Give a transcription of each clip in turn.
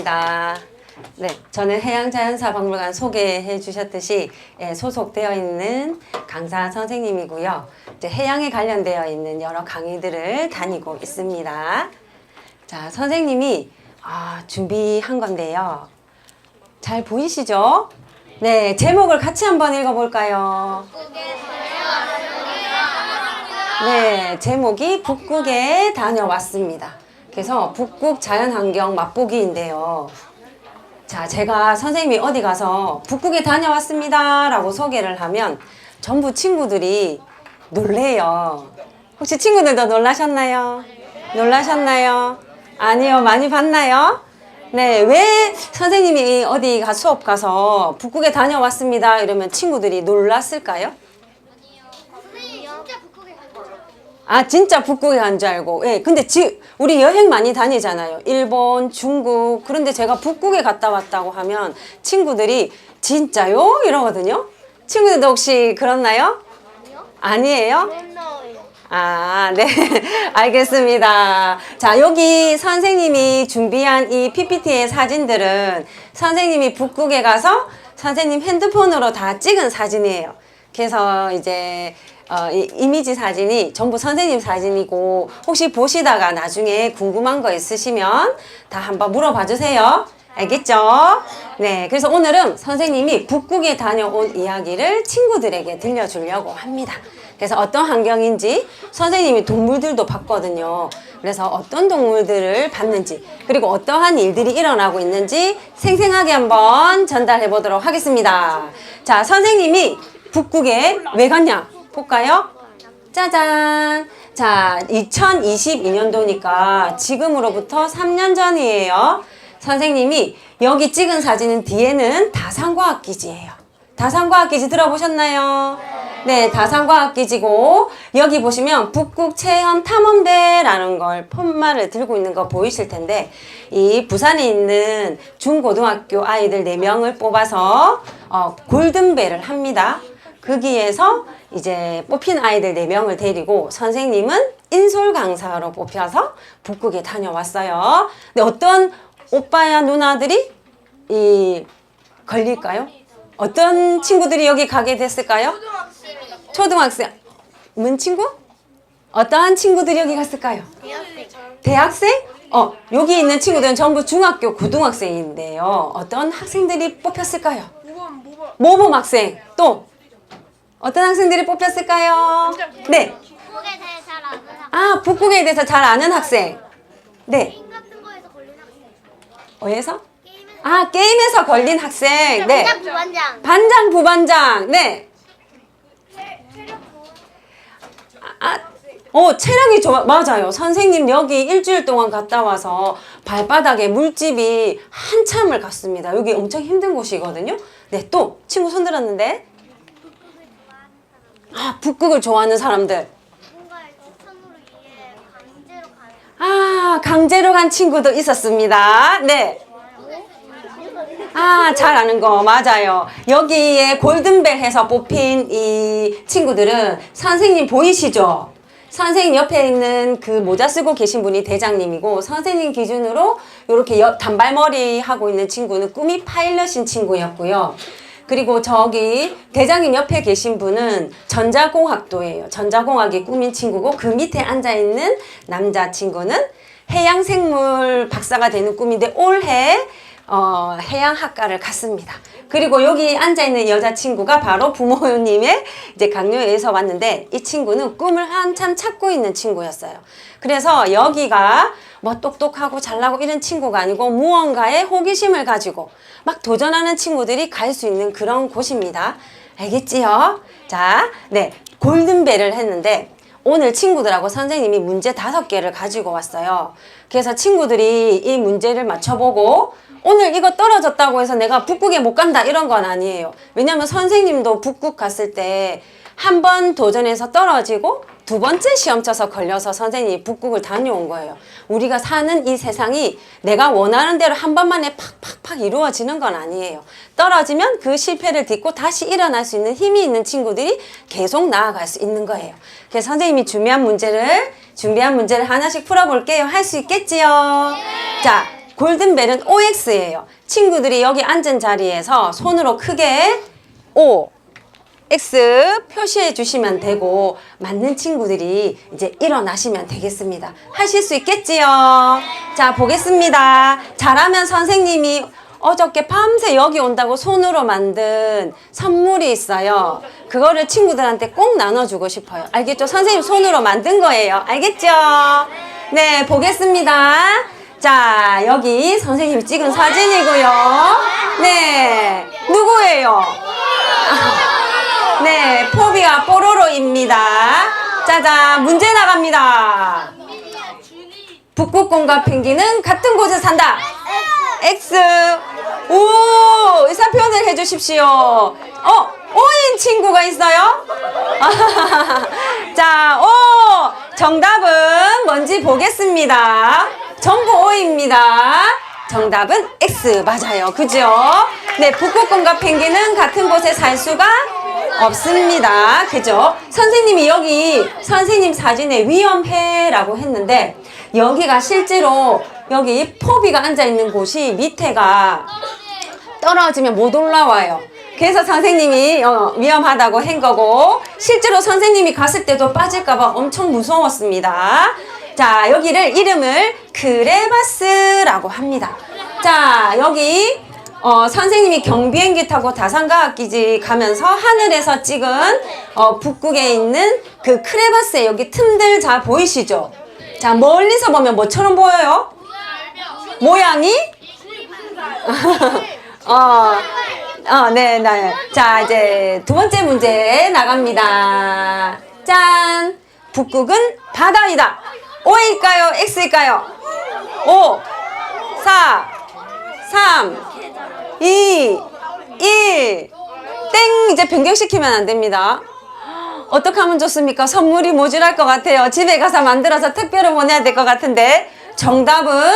반갑습니다. 네, 저는 해양자연사박물관 소개해 주셨듯이 소속되어 있는 강사 선생님이고요. 이제 해양에 관련되어 있는 여러 강의들을 다니고 있습니다. 자, 선생님이 준비한 건데요. 잘 보이시죠? 네, 제목을 같이 한번 읽어볼까요? 네, 제목이 북극에 다녀왔습니다. 그래서 북극 자연환경 맛보기인데요. 자, 제가 선생님이 어디 가서 북극에 다녀왔습니다 라고 소개를 하면 전부 친구들이 놀래요. 혹시 친구들도 놀라셨나요? 놀라셨나요? 아니요, 많이 봤나요? 네, 왜 선생님이 어디 수업 가서 북극에 다녀왔습니다 이러면 친구들이 놀랐을까요? 진짜 북극에 간 줄 알고. 예, 근데 우리 여행 많이 다니잖아요. 일본, 중국. 그런데 제가 북극에 갔다 왔다고 하면 친구들이 진짜요? 이러거든요. 친구들도 혹시 그렇나요? 아니에요? 네. 알겠습니다. 자, 여기 선생님이 준비한 이 PPT의 사진들은 선생님이 북극에 가서 선생님 핸드폰으로 다 찍은 사진이에요. 그래서 이제 이 이미지 사진이 전부 선생님 사진이고, 혹시 보시다가 나중에 궁금한 거 있으시면 다 한번 물어봐 주세요. 알겠죠? 네, 그래서 오늘은 선생님이 북극에 다녀온 이야기를 친구들에게 들려주려고 합니다. 그래서 어떤 환경인지 선생님이 동물들도 봤거든요. 그래서 어떤 동물들을 봤는지, 그리고 어떠한 일들이 일어나고 있는지 생생하게 한번 전달해 보도록 하겠습니다. 자, 선생님이 북극에 왜 갔냐? 볼까요? 짜잔! 자, 2022년도니까 지금으로부터 3년 전이에요. 선생님이 여기 찍은 사진은 뒤에는 다산과학기지예요. 다산과학기지 들어보셨나요? 네, 다산과학기지고 여기 보시면 북극 체험 탐험대라는 걸 폰말을 들고 있는 거 보이실 텐데, 이 부산에 있는 중고등학교 아이들 4명을 뽑아서 골든벨을 합니다. 거기에서 이제 뽑힌 아이들 4명을 데리고 선생님은 인솔 강사로 뽑혀서 북극에 다녀왔어요. 근데 어떤 오빠야 누나들이 걸릴까요? 어떤 친구들이 여기 가게 됐을까요? 초등학생. 문 친구? 어떠한 친구들이 여기 갔을까요? 대학생? 여기 있는 친구들은 전부 중학교 고등학생인데요. 어떤 학생들이 뽑혔을까요? 모범 학생. 또 어떤 학생들이 뽑혔을까요? 네. 북극에 대해 잘 아는 학생. 북극에 대해서 잘 아는 학생. 네. 게임 같은 거에서 걸린 학생. 어디서? 게임에서 걸린 학생. 네. 반장 부반장. 반장, 부반장. 네. 체력이 좋아. 맞아요. 선생님 여기 일주일 동안 갔다 와서 발바닥에 물집이 한참을 갔습니다. 여기 엄청 힘든 곳이거든요. 네, 또 친구 손 들었는데. 북극을 좋아하는 사람들. 누군가의 추천으로 이해 강제로 가는. 강제로 간 친구도 있었습니다. 네. 잘 아는 거 맞아요. 여기에 골든벨 해서 뽑힌 이 친구들은 선생님 보이시죠? 선생님 옆에 있는 그 모자 쓰고 계신 분이 대장님이고, 선생님 기준으로 이렇게 단발머리 하고 있는 친구는 꿈이 파일럿인 친구였고요. 그리고 저기 대장님 옆에 계신 분은 전자공학도예요. 전자공학이 꿈인 친구고, 그 밑에 앉아있는 남자친구는 해양생물 박사가 되는 꿈인데 올해 해양학과를 갔습니다. 그리고 여기 앉아있는 여자친구가 바로 부모님의 이제 강요에서 왔는데, 이 친구는 꿈을 한참 찾고 있는 친구였어요. 그래서 여기가 뭐 똑똑하고 잘나고 이런 친구가 아니고 무언가에 호기심을 가지고 막 도전하는 친구들이 갈 수 있는 그런 곳입니다. 알겠지요? 자, 네. 골든벨을 했는데 오늘 친구들하고 선생님이 문제 5개를 가지고 왔어요. 그래서 친구들이 이 문제를 맞춰보고 오늘 이거 떨어졌다고 해서 내가 북극에 못 간다 이런 건 아니에요. 왜냐면 선생님도 북극 갔을 때 한 번 도전해서 떨어지고 2번째 시험 쳐서 걸려서 선생님이 북극을 다녀온 거예요. 우리가 사는 이 세상이 내가 원하는 대로 한 번만에 팍팍팍 이루어지는 건 아니에요. 떨어지면 그 실패를 딛고 다시 일어날 수 있는 힘이 있는 친구들이 계속 나아갈 수 있는 거예요. 그래서 선생님이 준비한 문제를 하나씩 풀어볼게요. 할 수 있겠지요? 자, 골든벨은 OX예요. 친구들이 여기 앉은 자리에서 손으로 크게 O, X 표시해 주시면 되고 맞는 친구들이 이제 일어나시면 되겠습니다. 하실 수 있겠지요? 자, 보겠습니다. 잘하면 선생님이 어저께 밤새 여기 온다고 손으로 만든 선물이 있어요. 그거를 친구들한테 꼭 나눠주고 싶어요. 알겠죠? 선생님 손으로 만든 거예요. 알겠죠? 네, 보겠습니다. 자, 여기 선생님이 찍은 사진이고요. 네, 누구예요? 네, 포비와 뽀로로입니다. 짜잔, 문제 나갑니다. 북극곰과 펭귄은 같은 곳에 산다. X. 오, 의사 표현을 해주십시오. O인 친구가 있어요? 자, O. 정답은 뭔지 보겠습니다. 전부 O입니다. 정답은 X. 맞아요. 그죠? 네, 북극곰과 펭귄은 같은 곳에 살 수가 없습니다. 그죠? 선생님이 여기 선생님 사진에 위험해라고 했는데 여기가 실제로 여기 포비가 앉아있는 곳이 밑에가 떨어지면 못 올라와요. 그래서 선생님이 위험하다고 한 거고 실제로 선생님이 갔을 때도 빠질까봐 엄청 무서웠습니다. 자, 여기를 이름을 크레바스라고 합니다. 자, 여기 선생님이 경비행기 타고 다산과학기지 가면서 하늘에서 찍은 북극에 있는 그 크레바스의 여기 틈들 잘 보이시죠? 자, 멀리서 보면 뭐처럼 보여요? 모양이? 네. 자, 이제 두 번째 문제 나갑니다. 짠! 북극은 바다이다. O일까요? X일까요? 5, 4, 3, 2, 1. 땡! 이제 변경시키면 안 됩니다. 어떻게 하면 좋습니까? 선물이 모자랄 것 같아요. 집에 가서 만들어서 택배로 보내야 될 것 같은데 정답은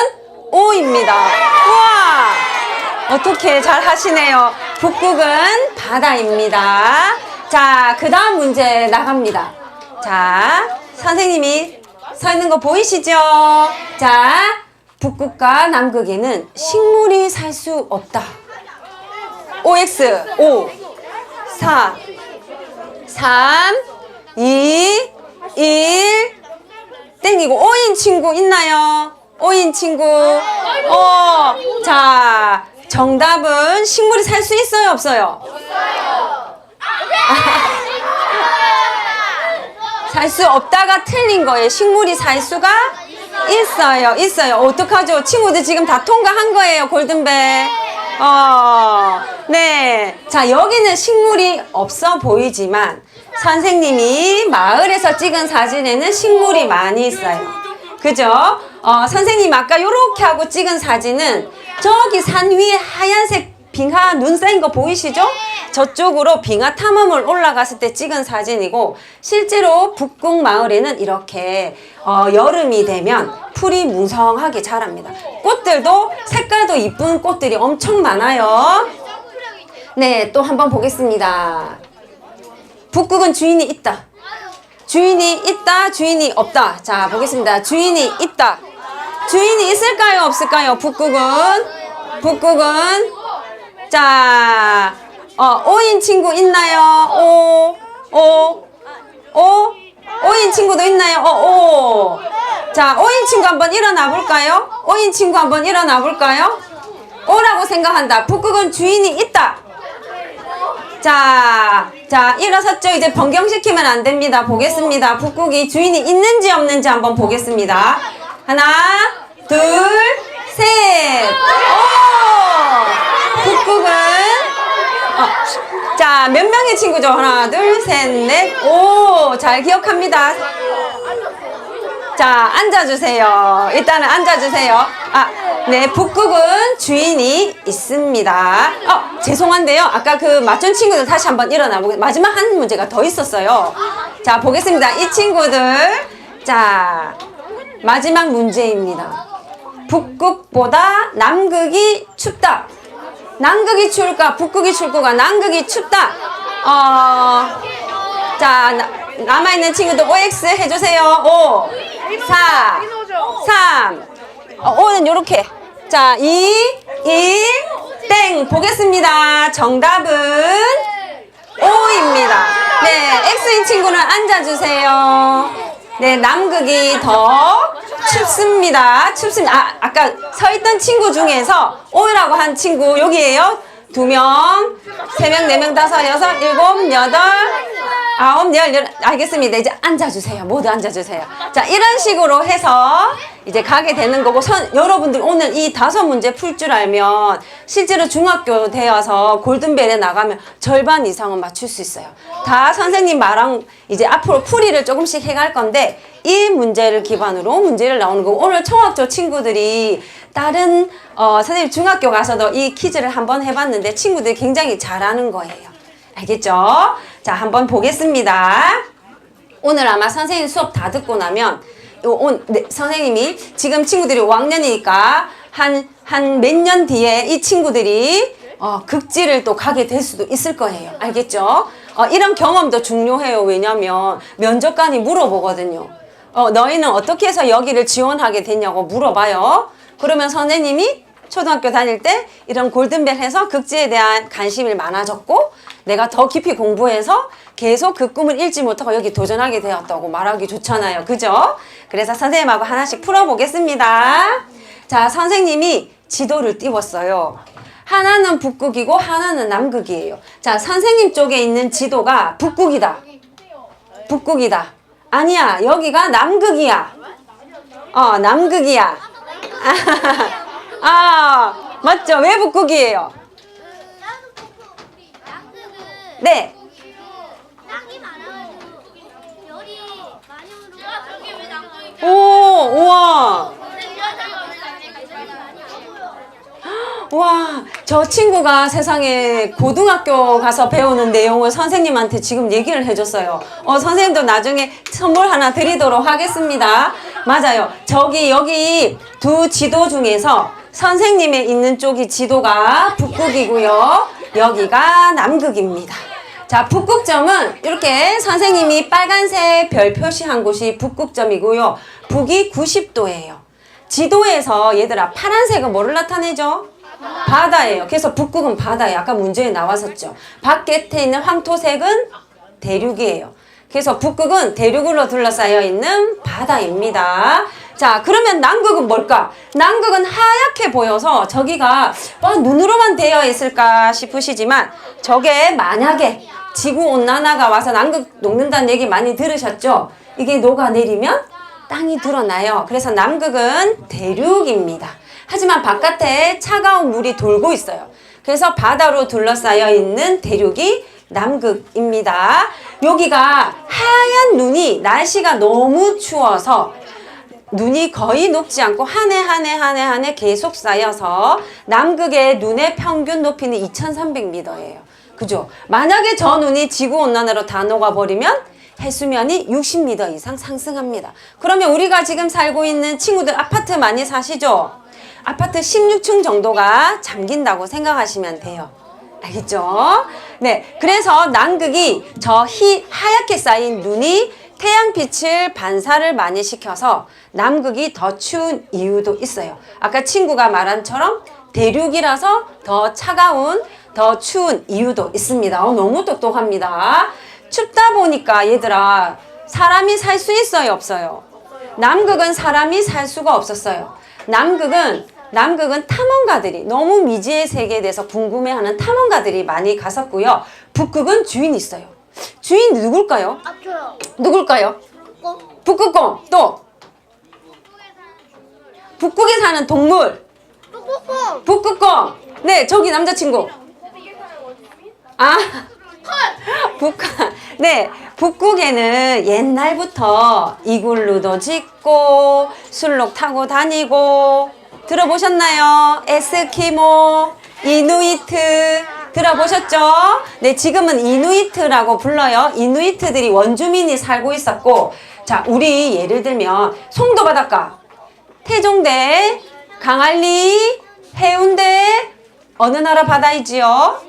O입니다. 우와! 어떻게 잘 하시네요. 북극은 바다입니다. 자, 그 다음 문제 나갑니다. 자, 선생님이 서 있는 거 보이시죠? 자, 북극과 남극에는 식물이 살 수 없다. OX 5, 4, 3, 2, 1. 땡이고 5인 친구 있나요? 5인 친구. 자, 정답은 식물이 살 수 있어요, 없어요? 살 수 없다가 틀린 거예요. 식물이 살 수가 있어요. 어떡하죠? 친구들 지금 다 통과한 거예요, 골든벨. 네. 자, 여기는 식물이 없어 보이지만 선생님이 마을에서 찍은 사진에는 식물이 많이 있어요. 그죠? 선생님 아까 요렇게 하고 찍은 사진은 저기 산 위에 하얀색 빙하 눈 쌓인 거 보이시죠? 저쪽으로 빙하 탐험을 올라갔을 때 찍은 사진이고 실제로 북극 마을에는 이렇게 여름이 되면 풀이 뭉성하게 자랍니다. 꽃들도 색깔도 이쁜 꽃들이 엄청 많아요. 네, 또 한번 보겠습니다. 북극은 주인이 있다. 주인이 있다, 주인이 없다. 자, 보겠습니다. 주인이 있다. 주인이 있을까요, 없을까요? 북극은 자, 5인 친구 있나요? 5인 친구도 있나요? 자, 5인 친구 한번 일어나 볼까요? 5인 친구 한번 일어나 볼까요? O라고 생각한다. 북극은 주인이 있다. 자, 일어섰죠? 이제 변경시키면 안 됩니다. 보겠습니다. 북극이 주인이 있는지 없는지 한번 보겠습니다. 하나, 둘, 셋. 북극은 자, 몇 명의 친구죠? 하나, 둘, 셋, 넷. 오, 잘 기억합니다. 자, 앉아주세요. 일단은 앉아주세요. 네, 북극은 주인이 있습니다. 죄송한데요. 아까 그 맞춘 친구들 다시 한번 일어나 보겠습니다. 마지막 한 문제가 더 있었어요. 자, 보겠습니다. 이 친구들. 자, 마지막 문제입니다. 북극보다 남극이 춥다. 남극이 추울까? 북극이 추울까? 남극이 춥다. 자, 남아있는 친구들 OX 해주세요. 5, 4, 3. O는 요렇게. 자, 2, 1, 땡! 보겠습니다. 정답은 O입니다. 네, X인 친구는 앉아주세요. 네, 남극이 더 춥습니다. 춥습니다. 아까 서 있던 친구 중에서 O라고 한 친구 여기에요. 2명, 3명, 4명, 5, 6, 7, 8, 9, 10, 알겠습니다. 이제 앉아주세요. 모두 앉아주세요. 자, 이런 식으로 해서 이제 가게 되는 거고, 여러분들 오늘 이 5문제 풀 줄 알면 실제로 중학교 되어서 골든벨에 나가면 절반 이상은 맞출 수 있어요. 다 선생님 말한 이제 앞으로 풀이를 조금씩 해갈 건데, 이 문제를 기반으로 문제를 나오는 거고, 오늘 청학조 친구들이 다른 선생님 중학교 가서도 이 퀴즈를 한번 해봤는데 친구들이 굉장히 잘하는 거예요. 알겠죠? 자, 한번 보겠습니다. 오늘 아마 선생님 수업 다 듣고 나면 네, 선생님이 지금 친구들이 5학년이니까 한 몇 년 뒤에 이 친구들이 극지를 또 가게 될 수도 있을 거예요. 알겠죠? 이런 경험도 중요해요. 왜냐면 면접관이 물어보거든요. 너희는 어떻게 해서 여기를 지원하게 됐냐고 물어봐요. 그러면 선생님이 초등학교 다닐 때 이런 골든벨 해서 극지에 대한 관심이 많아졌고 내가 더 깊이 공부해서 계속 그 꿈을 잃지 못하고 여기 도전하게 되었다고 말하기 좋잖아요. 그죠? 그래서 선생님하고 하나씩 풀어보겠습니다. 자, 선생님이 지도를 띄웠어요. 하나는 북극이고 하나는 남극이에요. 자, 선생님 쪽에 있는 지도가 북극이다. 북극이다. 아니야, 여기가 남극이야. 남극이야. 맞죠? 왜 북극이에요? 네. 땅이 많아가지고 열이 많이 오르고 오, 우와. 와, 저 친구가 세상에 고등학교 가서 배우는 내용을 선생님한테 지금 얘기를 해줬어요. 선생님도 나중에 선물 하나 드리도록 하겠습니다. 맞아요. 여기 두 지도 중에서 선생님의 있는 쪽이 지도가 북극이고요. 여기가 남극입니다. 자, 북극점은 이렇게 선생님이 빨간색 별 표시한 곳이 북극점이고요. 북이 90도예요. 지도에서 얘들아 파란색은 뭐를 나타내죠? 바다예요. 그래서 북극은 바다예요. 아까 문제에 나왔었죠. 밖에 있는 황토색은 대륙이에요. 그래서 북극은 대륙으로 둘러싸여 있는 바다입니다. 자, 그러면 남극은 뭘까? 남극은 하얗게 보여서 저기가 눈으로만 되어 있을까 싶으시지만 저게 만약에 지구온난화가 와서 남극 녹는다는 얘기 많이 들으셨죠? 이게 녹아내리면 땅이 드러나요. 그래서 남극은 대륙입니다. 하지만 바깥에 차가운 물이 돌고 있어요. 그래서 바다로 둘러싸여 있는 대륙이 남극입니다. 여기가 하얀 눈이 날씨가 너무 추워서 눈이 거의 녹지 않고 한 해 계속 쌓여서 남극의 눈의 평균 높이는 2300m예요. 그죠? 만약에 저 눈이 지구온난화로 다 녹아버리면 해수면이 60m 이상 상승합니다. 그러면 우리가 지금 살고 있는 친구들 아파트 많이 사시죠? 아파트 16층 정도가 잠긴다고 생각하시면 돼요. 알겠죠? 네, 그래서 남극이 저 하얗게 쌓인 눈이 태양빛을 반사를 많이 시켜서 남극이 더 추운 이유도 있어요. 아까 친구가 말한 처럼 대륙이라서 더 차가운, 더 추운 이유도 있습니다. 너무 똑똑합니다. 춥다 보니까 얘들아 사람이 살 수 있어요, 없어요? 남극은 사람이 살 수가 없었어요. 남극은 탐험가들이 너무 미지의 세계에 대해서 궁금해하는 탐험가들이 많이 갔었고요. 북극은 주인이 있어요. 주인이 누굴까요? 저요. 누굴까요? 북극곰. 또 북극에 사는 동물. 북극곰. 네, 저기 남자친구. 네, 북극에는 옛날부터 이글루도 짓고 술록 타고 다니고 들어보셨나요? 에스키모, 이누이트 들어보셨죠? 네, 지금은 이누이트라고 불러요. 이누이트들이 원주민이 살고 있었고, 자, 우리 예를 들면 송도 바닷가, 태종대, 강안리, 해운대 어느 나라 바다이지요?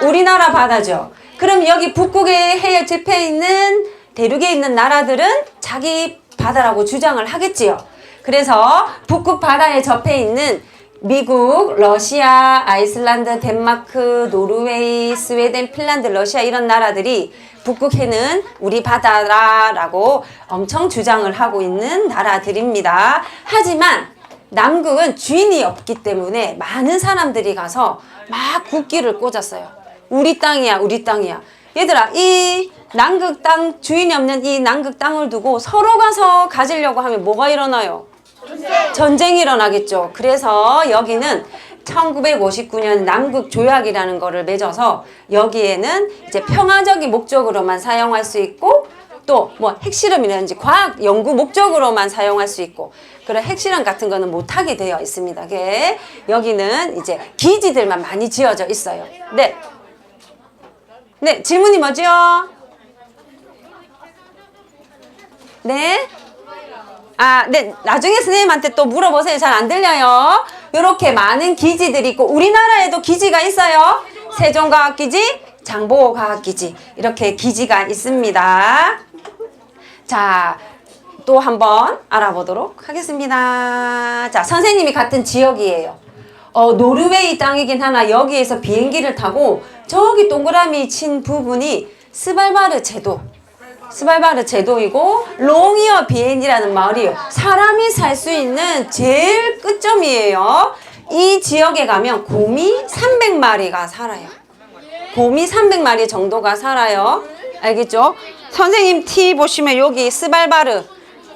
우리나라 바다죠. 그럼 여기 북극에 해에 접해 있는 대륙에 있는 나라들은 자기 바다라고 주장을 하겠지요. 그래서 북극 바다에 접해 있는 미국, 러시아, 아이슬란드, 덴마크, 노르웨이, 스웨덴, 핀란드, 러시아 이런 나라들이 북극해는 우리 바다라고 엄청 주장을 하고 있는 나라들입니다. 하지만 남극은 주인이 없기 때문에 많은 사람들이 가서 막 국기를 꽂았어요. 우리 땅이야, 우리 땅이야. 얘들아, 이 남극 땅, 주인이 없는 이 남극 땅을 두고 서로 가서 가지려고 하면 뭐가 일어나요? 전쟁이 일어나겠죠. 그래서 여기는 1959년 남극 조약이라는 거를 맺어서 여기에는 이제 평화적인 목적으로만 사용할 수 있고 또 뭐 핵실험이라든지 과학 연구 목적으로만 사용할 수 있고 그런 핵실험 같은 거는 못하게 되어 있습니다. 여기는 이제 기지들만 많이 지어져 있어요. 네. 네, 질문이 뭐죠? 네. 아, 네. 나중에 선생님한테 또 물어보세요. 잘 안 들려요. 이렇게 많은 기지들이 있고 우리나라에도 기지가 있어요. 세종과학기지, 장보고과학기지 이렇게 기지가 있습니다. 자, 또 한번 알아보도록 하겠습니다. 자, 선생님이 같은 지역이에요. 노르웨이 땅이긴 하나 여기에서 비행기를 타고 저기 동그라미 친 부분이 스발바르 제도이고 롱이어 비엔이라는 마을이에요. 사람이 살 수 있는 제일 끝점이에요. 이 지역에 가면 곰이 300마리가 살아요. 곰이 300마리 정도가 살아요. 알겠죠? 선생님 티 보시면 여기 스발바르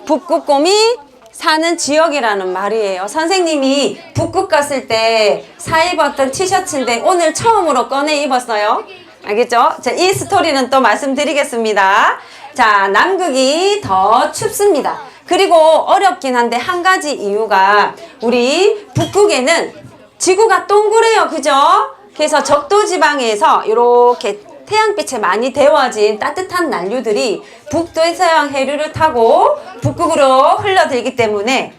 북극곰이 사는 지역이라는 말이에요. 선생님이 북극 갔을 때 사 입었던 티셔츠인데 오늘 처음으로 꺼내 입었어요. 알겠죠? 자, 이 스토리는 또 말씀드리겠습니다. 자, 남극이 더 춥습니다. 그리고 어렵긴 한데 한 가지 이유가 우리 북극에는 지구가 동그래요. 그죠? 그래서 적도지방에서 이렇게 태양빛에 많이 데워진 따뜻한 난류들이 북대서양 해류를 타고 북극으로 흘러들기 때문에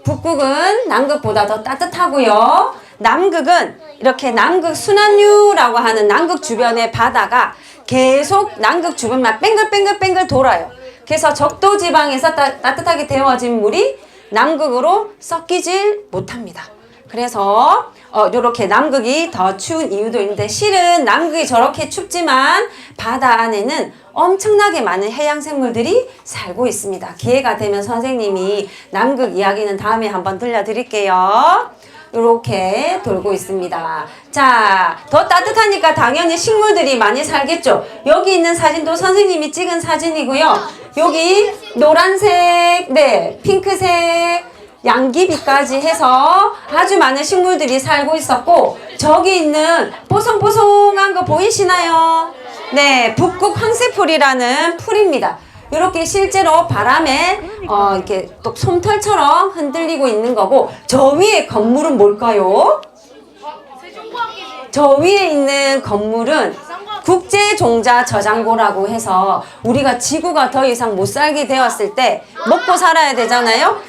북극은 남극보다 더 따뜻하고요. 남극은 이렇게 남극 순환류라고 하는 남극 주변의 바다가 계속 남극 주변만 뱅글뱅글 돌아요. 그래서 적도지방에서 따뜻하게 데워진 물이 남극으로 섞이질 못합니다. 그래서 요렇게 남극이 더 추운 이유도 있는데 실은 남극이 저렇게 춥지만 바다 안에는 엄청나게 많은 해양 생물들이 살고 있습니다. 기회가 되면 선생님이 남극 이야기는 다음에 한번 들려드릴게요. 이렇게 돌고 있습니다. 자, 더 따뜻하니까 당연히 식물들이 많이 살겠죠. 여기 있는 사진도 선생님이 찍은 사진이고요. 여기 노란색, 네, 핑크색, 양귀비까지 해서 아주 많은 식물들이 살고 있었고 저기 있는 뽀송뽀송한 거 보이시나요? 네, 북극 황새풀이라는 풀입니다. 이렇게 실제로 바람에 이렇게 또 솜털처럼 흔들리고 있는 거고 저 위에 건물은 뭘까요? 저 위에 있는 건물은 국제종자저장고라고 해서 우리가 지구가 더 이상 못 살게 되었을 때 먹고 살아야 되잖아요.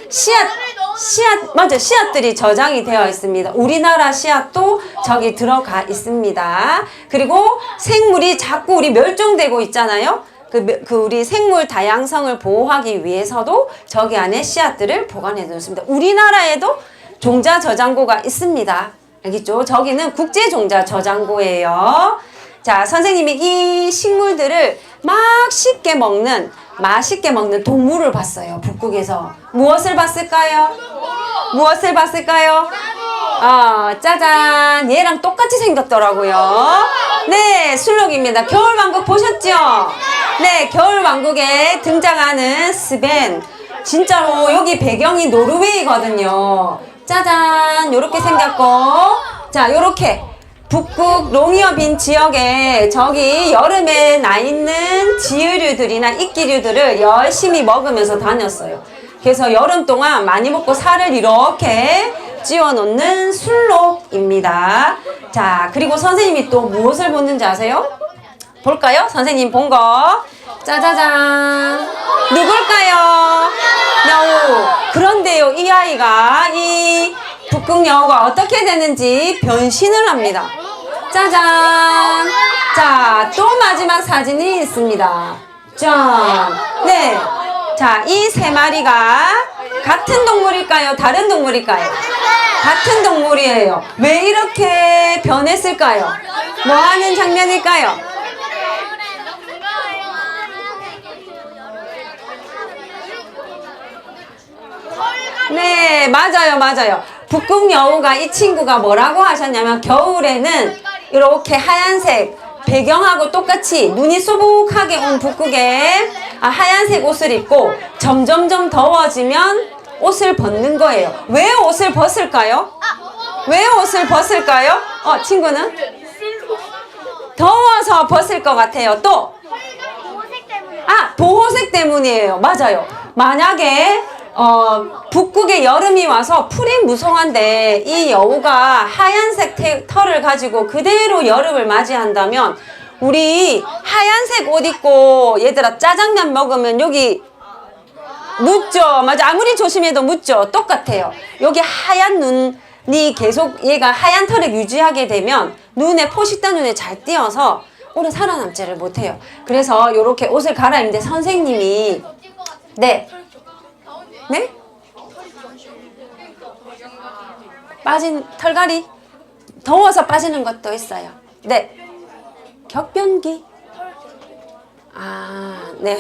씨앗들이 저장이 되어 있습니다. 우리나라 씨앗도 저기 들어가 있습니다. 그리고 생물이 자꾸 우리 멸종되고 있잖아요. 우리 생물 다양성을 보호하기 위해서도 저기 안에 씨앗들을 보관해 놓습니다. 우리나라에도 종자저장고가 있습니다. 알겠죠? 저기는 국제종자저장고예요. 자, 선생님이 이 식물들을 맛있게 먹는 동물을 봤어요. 북극에서. 무엇을 봤을까요? 무엇을 봤을까요? 짜잔. 얘랑 똑같이 생겼더라고요. 네, 술록입니다. 겨울왕국 보셨죠? 네, 겨울왕국에 등장하는 스벤. 진짜로 여기 배경이 노르웨이거든요. 짜잔. 요렇게 생겼고. 자, 요렇게. 북극 롱이어빈 지역에 저기 여름에 나 있는 지유류들이나 이끼류들을 열심히 먹으면서 다녔어요. 그래서 여름 동안 많이 먹고 살을 이렇게 찌워 놓는 술록입니다. 자, 그리고 선생님이 또 무엇을 보는지 아세요? 볼까요? 선생님 본 거. 짜자잔. 누굴까요? 그런데요, 이 아이가 이 북극여우가 어떻게 되는지 변신을 합니다. 짜잔. 자, 또 마지막 사진이 있습니다. 짠. 네. 자, 이 세 마리가 같은 동물일까요? 다른 동물일까요? 같은 동물이에요. 왜 이렇게 변했을까요? 뭐 하는 장면일까요? 네, 맞아요, 맞아요. 북극 여우가 이 친구가 뭐라고 하셨냐면 겨울에는 이렇게 하얀색 배경하고 똑같이 눈이 수북하게 온 북극에 하얀색 옷을 입고 점점점 더워지면 옷을 벗는 거예요. 왜 옷을 벗을까요? 왜 옷을 벗을까요? 친구는? 더워서 벗을 것 같아요. 또? 보호색 때문이에요. 맞아요. 만약에 북극에 여름이 와서 풀이 무성한데 이 여우가 하얀색 털을 가지고 그대로 여름을 맞이한다면 우리 하얀색 옷 입고 얘들아 짜장면 먹으면 여기 묻죠. 맞아. 아무리 조심해도 묻죠. 똑같아요. 여기 하얀 눈이 계속 얘가 하얀 털을 유지하게 되면 눈에 포식자 눈에 잘 띄어서 오래 살아남지를 못해요. 그래서 이렇게 옷을 갈아입는데 선생님이 네? 빠진 털갈이? 더워서 빠지는 것도 있어요. 네. 격변기. 네.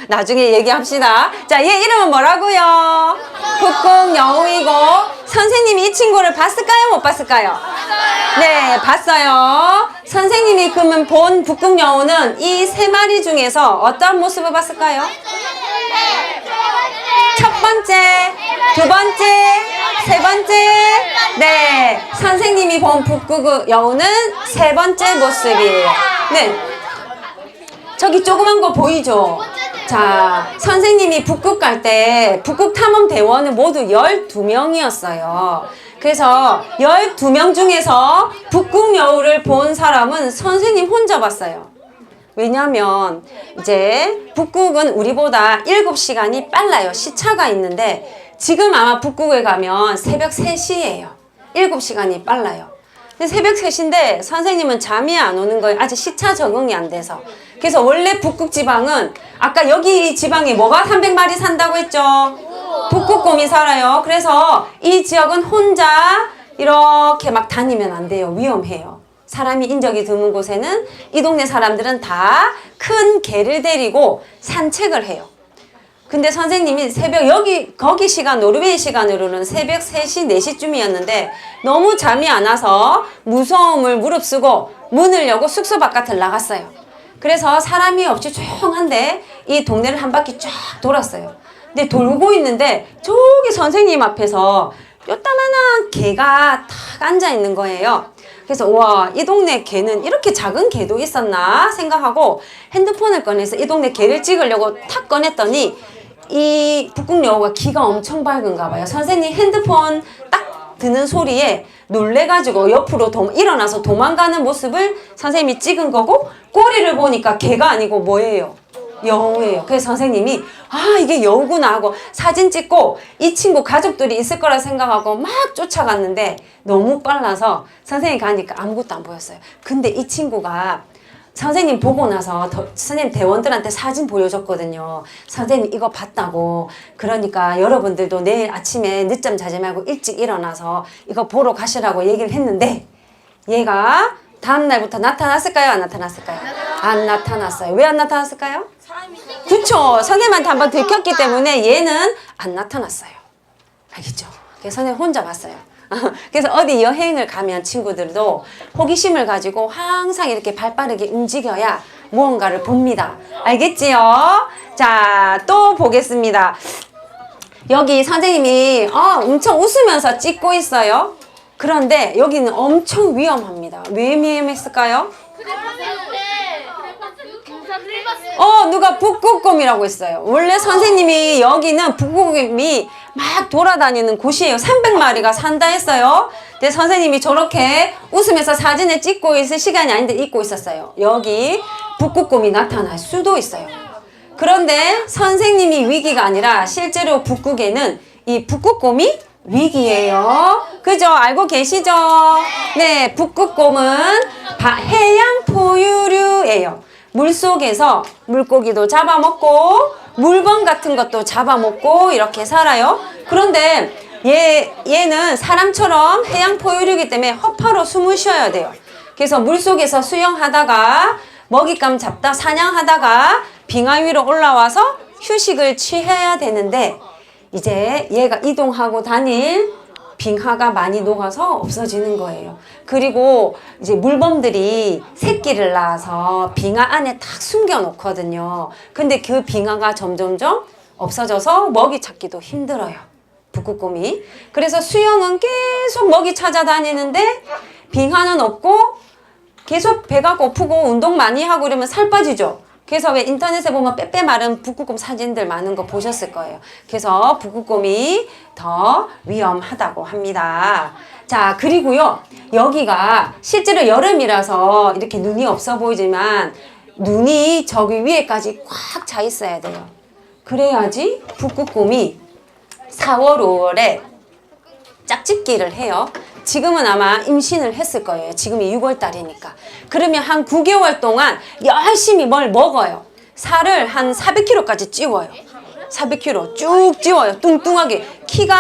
나중에 얘기합시다. 자, 얘 이름은 뭐라고요? 북극 여우이고 선생님이 이 친구를 봤을까요? 못 봤을까요? 네, 봤어요. 선생님이 그러면 본 북극 여우는 이 세 마리 중에서 어떤 모습을 봤을까요? 첫 번째, 두 번째, 세 번째. 네, 선생님이 본 북극 여우는 세 번째 모습이에요. 네. 저기 조그만 거 보이죠? 자, 선생님이 북극 갈 때 북극 탐험 대원은 모두 12명이었어요. 그래서 12명 중에서 북극 여우를 본 사람은 선생님 혼자 봤어요. 왜냐면 이제 북극은 우리보다 7시간이 빨라요. 시차가 있는데 지금 아마 북극에 가면 새벽 3시예요. 7시간이 빨라요. 근데 새벽 3시인데 선생님은 잠이 안 오는 거예요. 아직 시차 적응이 안 돼서. 그래서 원래 북극 지방은 아까 여기 지방에 뭐가 300마리 산다고 했죠? 북극곰이 살아요. 그래서 이 지역은 혼자 이렇게 막 다니면 안 돼요. 위험해요. 사람이 인적이 드문 곳에는 이 동네 사람들은 다 큰 개를 데리고 산책을 해요. 근데 선생님이 거기 시간, 노르웨이 시간으로는 새벽 3시, 4시쯤이었는데 너무 잠이 안 와서 무서움을 무릅쓰고 문을 열고 숙소 바깥을 나갔어요. 그래서 사람이 없이 조용한데 이 동네를 한 바퀴 쫙 돌았어요. 근데 돌고 있는데 저기 선생님 앞에서 요따만한 개가 탁 앉아 있는 거예요. 그래서 와, 이 동네 개는 이렇게 작은 개도 있었나 생각하고 핸드폰을 꺼내서 이 동네 개를 찍으려고 탁 꺼냈더니 이 북극 여우가 기가 엄청 밝은가 봐요. 선생님 핸드폰 딱 드는 소리에 놀래가지고 옆으로 일어나서 도망가는 모습을 선생님이 찍은 거고 꼬리를 보니까 개가 아니고 뭐예요? 여우예요. 그래서 선생님이 이게 여우구나 하고 사진 찍고 이 친구 가족들이 있을 거라 생각하고 막 쫓아갔는데 너무 빨라서 선생님이 가니까 아무것도 안 보였어요. 근데 이 친구가 선생님 보고 나서 선생님 대원들한테 사진 보여줬거든요. 선생님 이거 봤다고. 그러니까 여러분들도 내일 아침에 늦잠 자지 말고 일찍 일어나서 이거 보러 가시라고 얘기를 했는데 얘가 다음날부터 나타났을까요? 안 나타났을까요? 안 나타났어요. 왜 안 나타났을까요? 그쵸. 선생님한테 한번 들켰기 때문에 얘는 안 나타났어요. 알겠죠? 그래서 선생님 혼자 봤어요. 그래서 어디 여행을 가면 친구들도 호기심을 가지고 항상 이렇게 발빠르게 움직여야 무언가를 봅니다. 알겠지요? 자, 또 보겠습니다. 여기 선생님이 엄청 웃으면서 찍고 있어요. 그런데 여기는 엄청 위험합니다. 왜 위험했을까요? 누가 북극곰이라고 했어요. 원래 선생님이 여기는 북극곰이 막 돌아다니는 곳이에요. 300마리가 산다 했어요. 근데 선생님이 저렇게 웃으면서 사진을 찍고 있을 시간이 아닌데 잊고 있었어요. 여기 북극곰이 나타날 수도 있어요. 그런데 선생님이 위기가 아니라 실제로 북극에는 이 북극곰이 위기예요. 그죠? 알고 계시죠? 네, 북극곰은 해양 포유류예요. 물속에서 물고기도 잡아먹고 물범 같은 것도 잡아먹고 이렇게 살아요. 그런데 얘는 사람처럼 해양 포유류이기 때문에 허파로 숨을 쉬어야 돼요. 그래서 물속에서 수영하다가 먹잇감 잡다 사냥하다가 빙하 위로 올라와서 휴식을 취해야 되는데 이제 얘가 이동하고 다닐 빙하가 많이 녹아서 없어지는 거예요. 그리고 이제 물범들이 새끼를 낳아서 빙하 안에 딱 숨겨 놓거든요. 근데 그 빙하가 점점점 없어져서 먹이 찾기도 힘들어요. 북극곰이. 그래서 수영은 계속 먹이 찾아다니는데 빙하는 없고 계속 배가 고프고 운동 많이 하고 그러면 살 빠지죠. 그래서 왜 인터넷에 보면 빼빼 마른 북극곰 사진들 많은 거 보셨을 거예요. 그래서 북극곰이 더 위험하다고 합니다. 자, 그리고요. 여기가 실제로 여름이라서 이렇게 눈이 없어 보이지만 눈이 저기 위에까지 꽉 차 있어야 돼요. 그래야지 북극곰이 4월, 5월에 짝짓기를 해요. 지금은 아마 임신을 했을 거예요. 지금이 6월 달이니까. 그러면 한 9개월 동안 열심히 뭘 먹어요. 살을 한 400kg까지 찌워요. 400kg 쭉 찌워요. 뚱뚱하게. 키가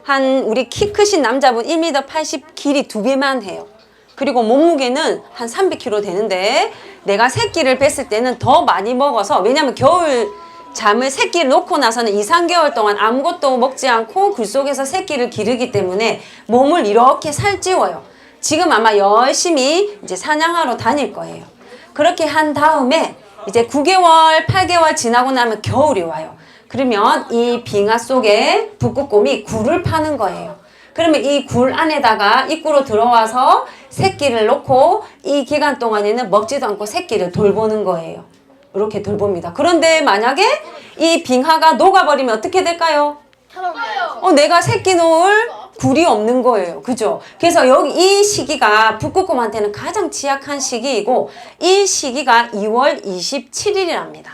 한 우리 키 크신 남자분 1m 80 길이 2배만 해요. 그리고 몸무게는 한 300kg 되는데 내가 새끼를 뺐을 때는 더 많이 먹어서 왜냐면 겨울 잠을 새끼를 놓고 나서는 2, 3개월 동안 아무것도 먹지 않고 굴 속에서 새끼를 기르기 때문에 몸을 이렇게 살찌워요. 지금 아마 열심히 이제 사냥하러 다닐 거예요. 그렇게 한 다음에 이제 9개월, 8개월 지나고 나면 겨울이 와요. 그러면 이 빙하 속에 북극곰이 굴을 파는 거예요. 그러면 이 굴 안에다가 입구로 들어와서 새끼를 놓고 이 기간 동안에는 먹지도 않고 새끼를 돌보는 거예요. 이렇게 돌봅니다. 그런데 만약에 이 빙하가 녹아버리면 어떻게 될까요? 내가 새끼 놓을 굴이 없는 거예요. 그죠? 그래서 여기 이 시기가 북극곰한테는 가장 취약한 시기이고 이 시기가 2월 27일이랍니다.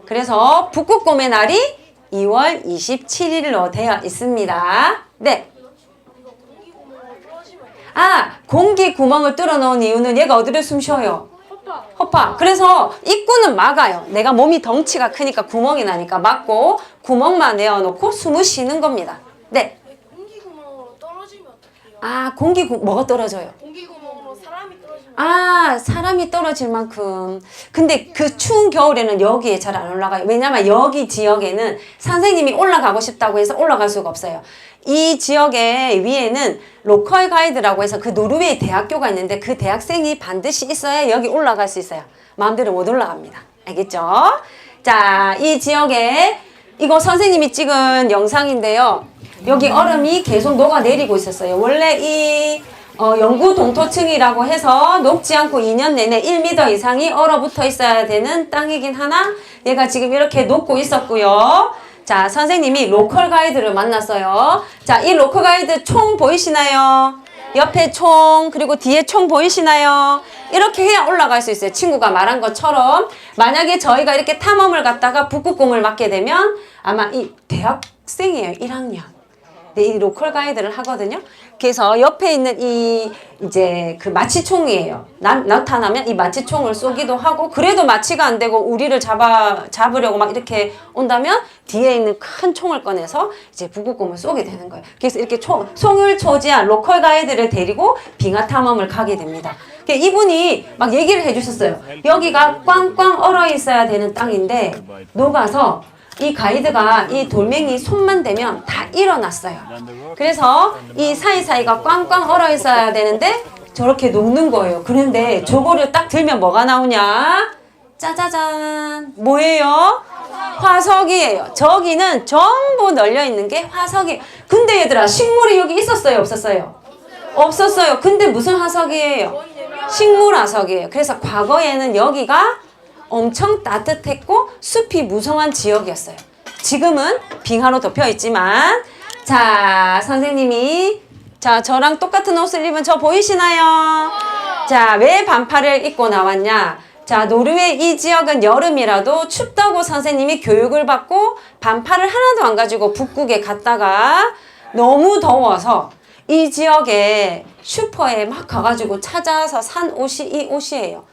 그래서 북극곰의 날이 2월 27일로 되어 있습니다. 네. 공기 구멍을 뚫어 놓은 이유는 얘가 어디를 숨 쉬어요? 허파. 그래서 입구는 막아요. 내가 몸이 덩치가 크니까 구멍이 나니까 막고 구멍만 내어놓고 숨을 쉬는 겁니다. 네. 공기구멍으로 떨어지면 어떡해요? 뭐가 떨어져요? 공기구멍으로 사람이 떨어지면 사람이 떨어질 만큼. 근데 그 추운 겨울에는 여기에 잘 안 올라가요. 왜냐면 여기 지역에는 선생님이 올라가고 싶다고 해서 올라갈 수가 없어요. 이 지역의 위에는 로컬 가이드라고 해서 그 노르웨이 대학교가 있는데 그 대학생이 반드시 있어야 여기 올라갈 수 있어요. 마음대로 못 올라갑니다. 알겠죠? 자, 이 지역에 이거 선생님이 찍은 영상인데요. 여기 얼음이 계속 녹아내리고 있었어요. 원래 이 영구 동토층이라고 해서 녹지 않고 2년 내내 1m 이상이 얼어붙어 있어야 되는 땅이긴 하나 얘가 지금 이렇게 녹고 있었고요. 자, 선생님이 로컬 가이드를 만났어요. 자, 이 로컬 가이드 총 보이시나요? 옆에 총, 그리고 뒤에 총 보이시나요? 이렇게 해야 올라갈 수 있어요. 친구가 말한 것처럼. 만약에 저희가 이렇게 탐험을 갔다가 북극곰을 맞게 되면 아마 이 대학생이에요. 1학년. 네, 이 로컬 가이드를 하거든요. 그래서 옆에 있는 이제 그 마취총이에요. 나타나면 이 마취총을 쏘기도 하고, 그래도 마취가 안 되고 우리를 잡으려고 막 이렇게 온다면 뒤에 있는 큰 총을 꺼내서 이제 북극곰을 쏘게 되는 거예요. 그래서 이렇게 송율초지한 로컬 가이드를 데리고 빙하 탐험을 가게 됩니다. 이분이 막 얘기를 해주셨어요. 여기가 꽝꽝 얼어 있어야 되는 땅인데 녹아서 이 가이드가 이 돌멩이 손만 대면 다 일어났어요. 그래서 이 사이사이가 꽝꽝 얼어 있어야 되는데 저렇게 녹는 거예요. 그런데 저거를 딱 들면 뭐가 나오냐? 짜자잔. 뭐예요? 화석이에요. 저기는 전부 널려 있는 게 화석이에요. 근데 얘들아, 식물이 여기 있었어요? 없었어요? 없었어요. 근데 무슨 화석이에요? 식물 화석이에요. 그래서 과거에는 여기가 엄청 따뜻했고 숲이 무성한 지역이었어요. 지금은 빙하로 덮여 있지만, 자, 선생님이 저랑 똑같은 옷을 입은 저 보이시나요? 자, 왜 반팔을 입고 나왔냐? 자, 노르웨이 이 지역은 여름이라도 춥다고 선생님이 교육을 받고 반팔을 하나도 안 가지고 북극에 갔다가 너무 더워서 이 지역에 슈퍼에 막 가가지고 찾아서 산 옷이 이 옷이에요.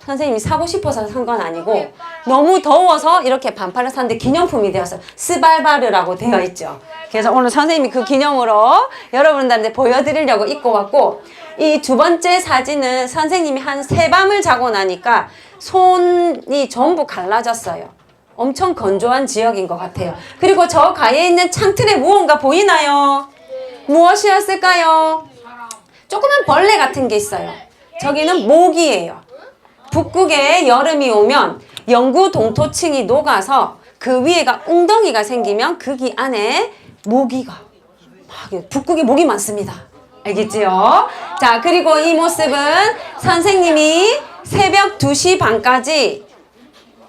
선생님이 사고 싶어서 산 건 아니고 너무 더워서 이렇게 반팔을 샀는데 기념품이 되었어요. 스발바르라고 되어 있죠. 그래서 오늘 선생님이 그 기념으로 여러분들한테 보여드리려고 입고 왔고, 이 두 번째 사진은 선생님이 한 3밤을 자고 나니까 손이 전부 갈라졌어요. 엄청 건조한 지역인 것 같아요. 그리고 저 가에 있는 창틀에 무언가 보이나요? 무엇이었을까요? 조그만 벌레 같은 게 있어요. 저기는 모기예요. 북극에 여름이 오면 영구 동토층이 녹아서 그 위에가 웅덩이가 생기면 거기 안에 모기가 막, 북극에 모기 많습니다. 알겠지요? 자, 그리고 이 모습은 선생님이 새벽 2시 반까지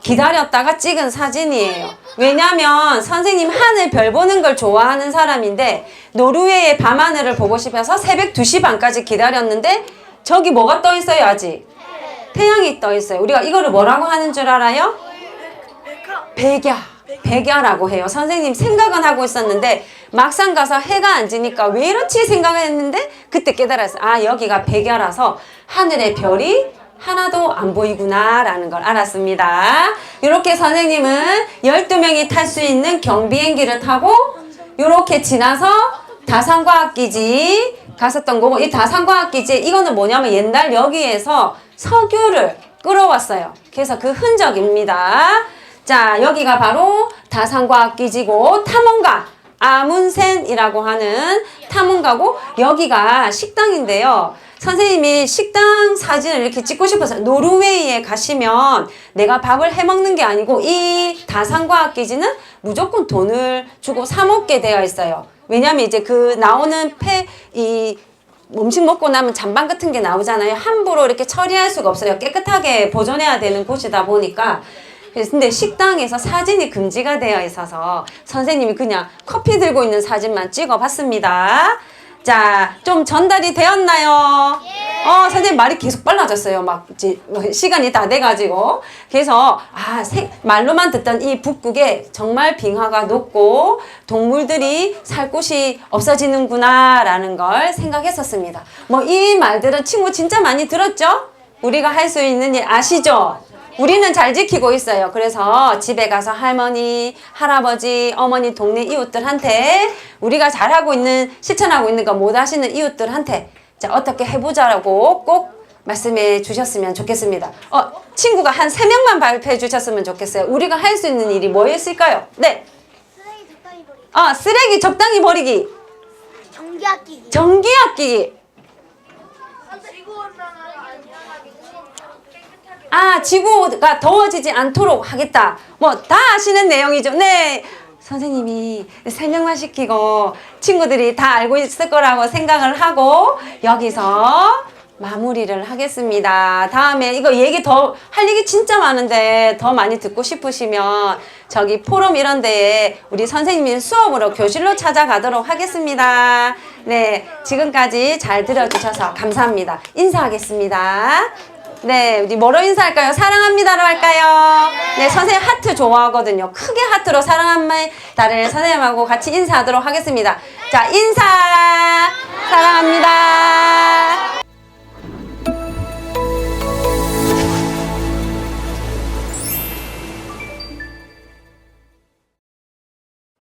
기다렸다가 찍은 사진이에요. 왜냐면 선생님 하늘 별 보는 걸 좋아하는 사람인데 노르웨이의 밤하늘을 보고 싶어서 새벽 2시 반까지 기다렸는데 저기 뭐가 떠 있어요 아직? 태양이 떠 있어요. 우리가 이거를 뭐라고 하는 줄 알아요? 백야. 백야라고 해요. 선생님 생각은 하고 있었는데 막상 가서 해가 안 지니까 왜 이렇지 생각했는데 그때 깨달았어요. 아, 여기가 백야라서 하늘의 별이 하나도 안 보이구나 라는 걸 알았습니다. 이렇게 선생님은 12명이 탈 수 있는 경비행기를 타고 이렇게 지나서 다산과학기지 갔었던 거고, 이 다산과학기지 이거는 뭐냐면 옛날 여기에서 석유를 끌어왔어요. 그래서 그 흔적입니다. 자, 여기가 바로 다산과학기지고 탐험가 아문센이라고 하는 탐험가고, 여기가 식당인데요. 선생님이 식당 사진을 이렇게 찍고 싶어서 노르웨이에 가시면 내가 밥을 해 먹는 게 아니고 이 다산과학기지는 무조건 돈을 주고 사 먹게 되어 있어요. 왜냐면 이제 그 나오는 이 음식 먹고 나면 잔반 같은 게 나오잖아요. 함부로 이렇게 처리할 수가 없어요. 깨끗하게 보존해야 되는 곳이다 보니까. 근데 식당에서 사진이 금지가 되어 있어서 선생님이 그냥 커피 들고 있는 사진만 찍어 봤습니다. 자, 좀 전달이 되었나요? 선생님 말이 계속 빨라졌어요. 막 이제 시간이 다 돼가지고. 그래서 말로만 듣던 이 북극에 정말 빙하가 녹고 동물들이 살 곳이 없어지는구나 라는 걸 생각했었습니다. 뭐 이 말들은 친구 진짜 많이 들었죠? 우리가 할 수 있는 일 아시죠? 우리는 잘 지키고 있어요. 그래서 집에 가서 할머니, 할아버지, 어머니, 동네 이웃들한테 우리가 잘하고 있는, 실천하고 있는 거 못 하시는 이웃들한테 자, 어떻게 해보자라고 꼭 말씀해 주셨으면 좋겠습니다. 친구가 한 3명만 발표해 주셨으면 좋겠어요. 우리가 할 수 있는 일이 뭐였을까요? 네. 쓰레기 적당히 버리기. 쓰레기 적당히 버리기. 전기 아끼기. 전기 아끼기. 지구가 더워지지 않도록 하겠다. 뭐 다 아시는 내용이죠. 네. 선생님이 설명만 시키고 친구들이 다 알고 있을 거라고 생각을 하고 여기서 마무리를 하겠습니다. 다음에 이거 할 얘기 진짜 많은데 더 많이 듣고 싶으시면 저기 포럼 이런 데에 우리 선생님이 수업으로 교실로 찾아가도록 하겠습니다. 네. 지금까지 잘 들어주셔서 감사합니다. 인사하겠습니다. 네, 우리 뭐로 인사할까요? 사랑합니다로 할까요? 네, 선생님 하트 좋아하거든요. 크게 하트로 사랑합니다를 선생님하고 같이 인사하도록 하겠습니다. 자, 인사! 사랑합니다.